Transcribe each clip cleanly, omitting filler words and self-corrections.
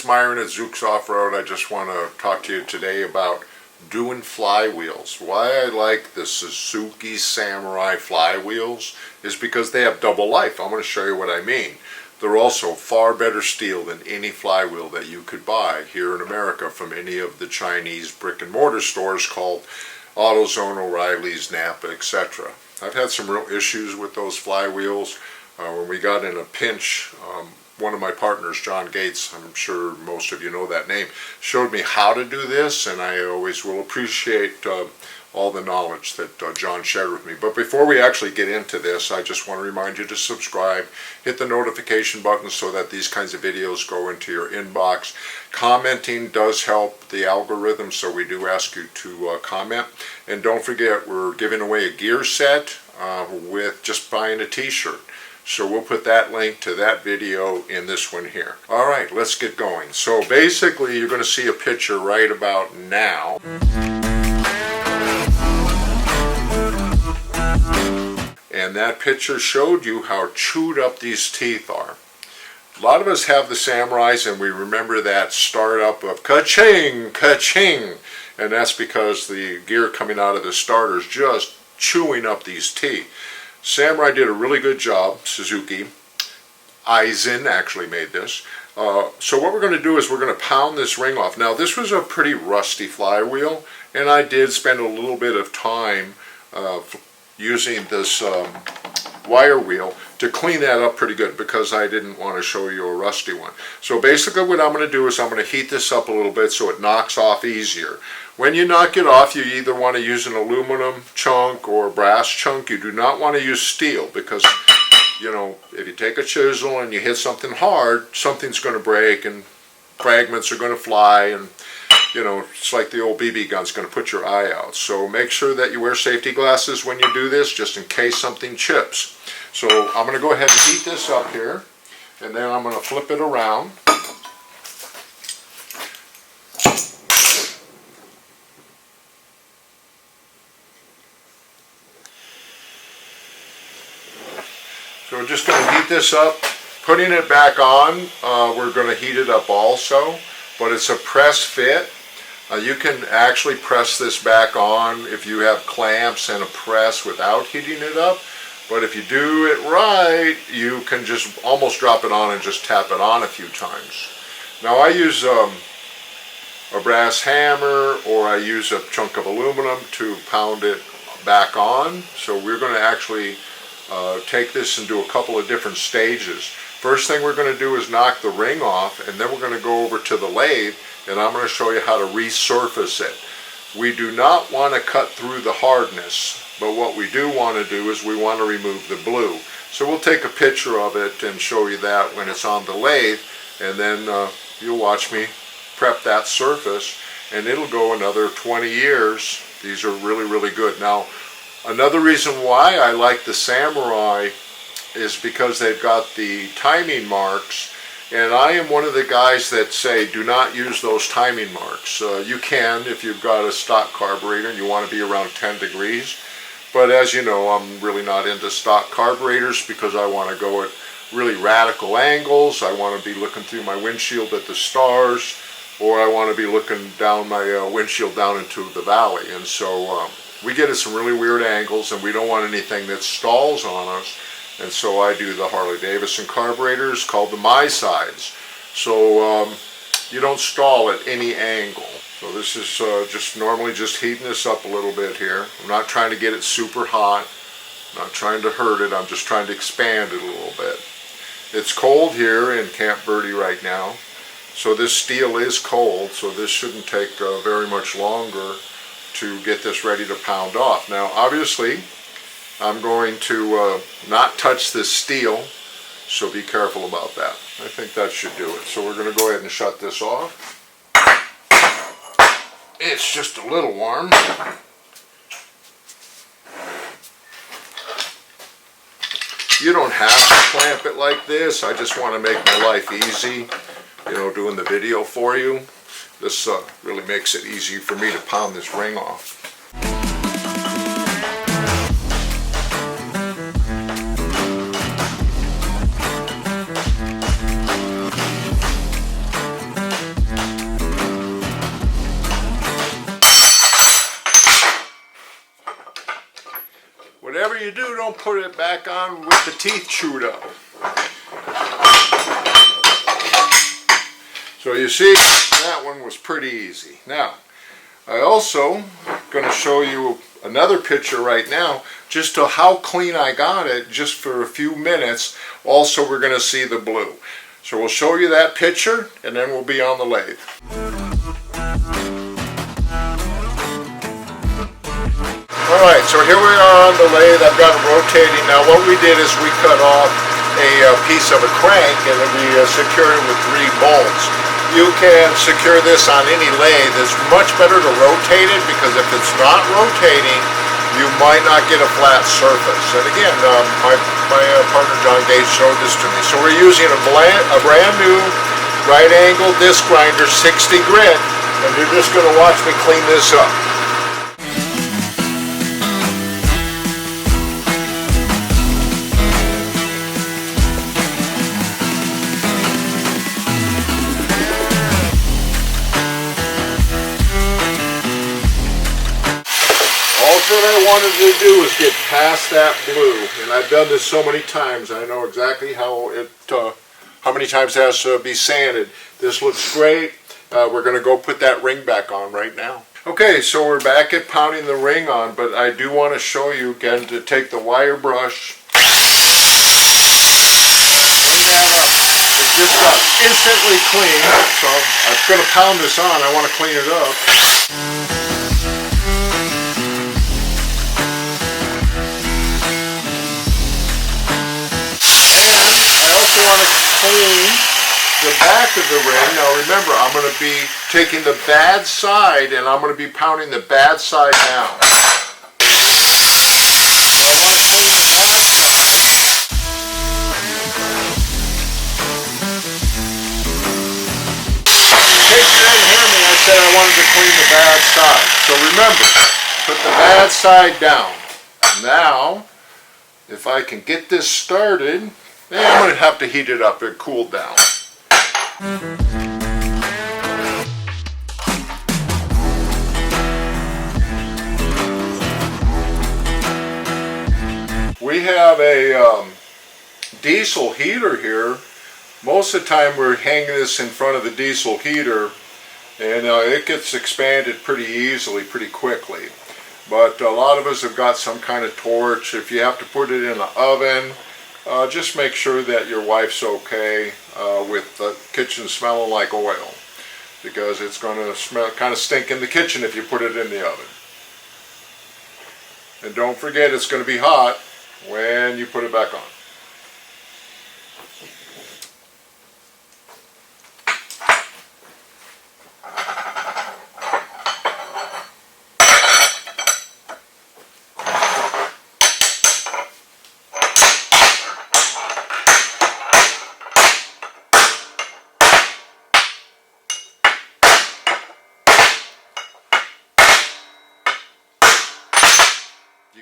Myron at Zuk's Off-Road. I just want to talk to you today about doing flywheels. Why I like the Suzuki Samurai flywheels is because they have double life. I'm going to show you what I mean. They're also far better steel than any flywheel that you could buy here in America from any of the Chinese brick and mortar stores called AutoZone, O'Reilly's, Napa, etc. I've had some real issues with those flywheels. When we got in a pinch, one of my partners, John Gates, I'm sure most of you know that name, showed me how to do this, and I always will appreciate all the knowledge that John shared with me. But before we actually get into this, I just want to remind you to subscribe, hit the notification button so that these kinds of videos go into your inbox. Commenting does help the algorithm, so we do ask you to comment. And don't forget, we're giving away a gear set with just buying a t-shirt. So we'll put that link to that video in this one here. All right, let's get going. So basically, you're going to see a picture right about now. And that picture showed you how chewed up these teeth are. A lot of us have the Samurais, and we remember that startup of ka-ching, ka-ching. And that's because the gear coming out of the starter is just chewing up these teeth. Samurai did a really good job, Suzuki. Aizen actually made this. So what we're going to do is we're going to pound this ring off. Now this was a pretty rusty flywheel, and I did spend a little bit of time using this wire wheel to clean that up pretty good because I didn't want to show you a rusty one. So basically what I'm going to do is I'm going to heat this up a little bit so it knocks off easier. When you knock it off, you either want to use an aluminum chunk or a brass chunk. You do not want to use steel because, you know, if you take a chisel and you hit something hard, something's going to break and fragments are going to fly, and, you know, it's like the old BB gun's going to put your eye out. So make sure that you wear safety glasses when you do this, just in case something chips. So I'm going to go ahead and heat this up here, and then I'm going to flip it around. So we're just going to heat this up. Putting it back on, we're going to heat it up also, but it's a press fit. You can actually press this back on if you have clamps and a press without heating it up, but if you do it right, you can just almost drop it on and just tap it on a few times. Now I use a brass hammer, or I use a chunk of aluminum to pound it back on. So we're going to actually take this and do a couple of different stages. First thing we're going to do is knock the ring off, and then we're going to go over to the lathe, and I'm going to show you how to resurface it. We do not want to cut through the hardness, but what we do want to do is we want to remove the blue. So we'll take a picture of it and show you that when it's on the lathe, and then you'll watch me prep that surface, and it'll go another 20 years. These are really, really good. Now, another reason why I like the Samurai is because they've got the timing marks, and I am one of the guys that say do not use those timing marks. You can if you've got a stock carburetor and you want to be around 10 degrees, but as you know, I'm really not into stock carburetors because I want to go at really radical angles. I want to be looking through my windshield at the stars, or I want to be looking down my windshield down into the valley, and so we get at some really weird angles, and we don't want anything that stalls on us. And so I do the Harley-Davidson carburetors called the My Sides. So you don't stall at any angle. So this is just normally just heating this up a little bit here. I'm not trying to get it super hot. I'm not trying to hurt it. I'm just trying to expand it a little bit. It's cold here in Camp Verde right now. So this steel is cold, so this shouldn't take very much longer to get this ready to pound off. Now obviously I'm going to not touch this steel, so be careful about that. I think that should do it. So we're going to go ahead and shut this off. It's just a little warm. You don't have to clamp it like this. I just want to make my life easy, you know, doing the video for you. This really makes it easy for me to pound this ring off. whatever you do, don't put it back on with the teeth chewed up. So you see, that one was pretty easy. Now, I also going to show you another picture right now, just to how clean I got it, just for a few minutes. Also, we're going to see the blue. So we'll show you that picture, and then we'll be on the lathe. Alright, so here we are on the lathe. I've got it rotating. Now what we did is we cut off a piece of a crank and then we secured it with 3 bolts. You can secure this on any lathe. It's much better to rotate it, because if it's not rotating, you might not get a flat surface. And again, my partner John Gates showed this to me. So we're using a brand new right angle disc grinder, 60 grit, and you're just going to watch me clean this up. What I wanted to do was get past that blue, and I've done this so many times. I know exactly how many times it has to be sanded. This looks great. We're going to go put that ring back on right now. Okay, so we're back at pounding the ring on, but I do want to show you again to take the wire brush, clean that up. It just got instantly clean, so I'm going to pound this on. I want to clean it up. I want to clean the back of the ring. Now remember, I'm going to be taking the bad side and I'm going to be pounding the bad side down. So I want to clean the bad side. In case you didn't hear me, I said I wanted to clean the bad side. So remember, put the bad side down. Now, if I can get this started, I'm going to have to heat it up and cool down. We have a diesel heater here. Most of the time we're hanging this in front of the diesel heater, and it gets expanded pretty easily, pretty quickly. But a lot of us have got some kind of torch. If you have to put it in the oven, just make sure that your wife's okay with the kitchen smelling like oil, because it's going to smell kind of stink in the kitchen if you put it in the oven. And don't forget, it's going to be hot when you put it back on.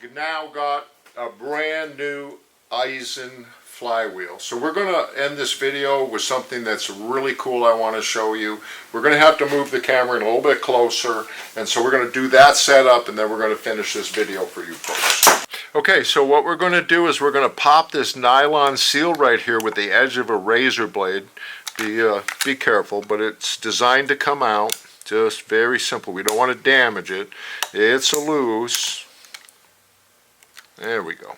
You've now got a brand new Eisen flywheel. So we're going to end this video with something that's really cool I want to show you. We're going to have to move the camera in a little bit closer, and so we're going to do that setup, and then we're going to finish this video for you folks. Okay, so what we're going to do is we're going to pop this nylon seal right here with the edge of a razor blade. Be careful, but it's designed to come out. Just very simple. We don't want to damage it. It's a loose. There we go.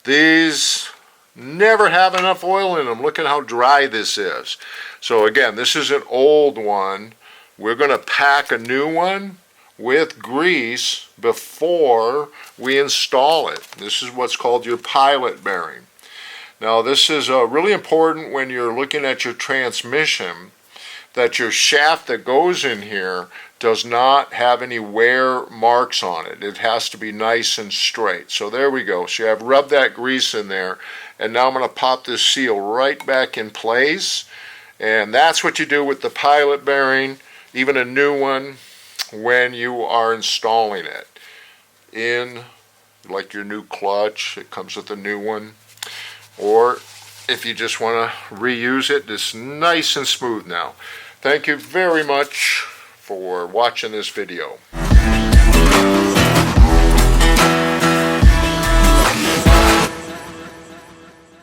These never have enough oil in them. Look at how dry this is. So again, this is an old one. We're going to pack a new one with grease before we install it. This is what's called your pilot bearing. Now this is really important when you're looking at your transmission, that your shaft that goes in here does not have any wear marks on it. It has to be nice and straight. So there we go. So I've rubbed that grease in there, and now I'm going to pop this seal right back in place. And that's what you do with the pilot bearing, even a new one, when you are installing it. In, like your new clutch, it comes with a new one. Or if you just want to reuse it, it's nice and smooth now. Thank you very much for watching this video.